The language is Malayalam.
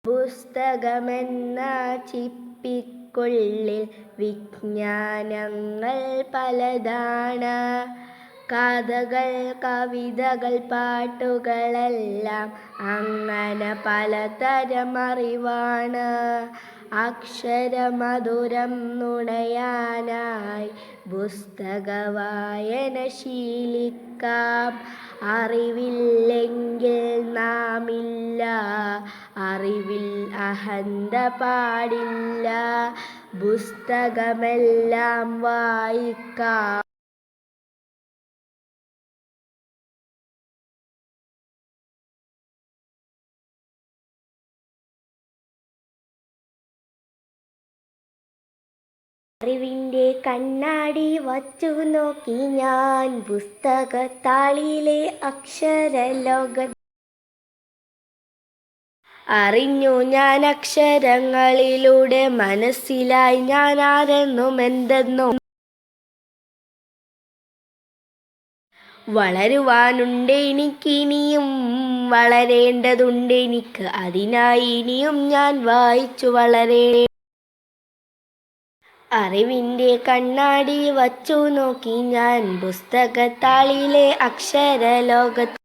പുസ്തകമെന്ന ചിപ്പിക്കുള്ളിൽ വിജ്ഞാനങ്ങൾ പലതാണ്. കഥകൾ, കവിതകൾ, പാട്ടുകളെല്ലാം അങ്ങനെ പലതരം അറിവാണ്. അക്ഷരമധുരം നുണയാനായി പുസ്തകവായന ശീലിക്കാം. അറിവില്ലെങ്കിൽ നാമില്ല, അറിവിൽ അഹന്ത പാടില്ല. പുസ്തകമെല്ലാം വായിക്കാം. അറിവിൻ്റെ കണ്ണാടി വച്ചു നോക്കി ഞാൻ പുസ്തകത്താളിലെ അക്ഷരലോക. അറിഞ്ഞു ഞാൻ അക്ഷരങ്ങളിലൂടെ, മനസ്സിലായി ഞാൻ ആരെന്നും എന്തെന്നും. വളരുവാനുണ്ട് എനിക്കിനിയും, വളരേണ്ടതുണ്ട് എനിക്ക്. അതിനായി ഇനിയും ഞാൻ വായിച്ചു വളരേ. അറിവിൻ്റെ കണ്ണാടി വച്ചു നോക്കി ഞാൻ പുസ്തകത്താളിലെ അക്ഷരലോകത്ത്.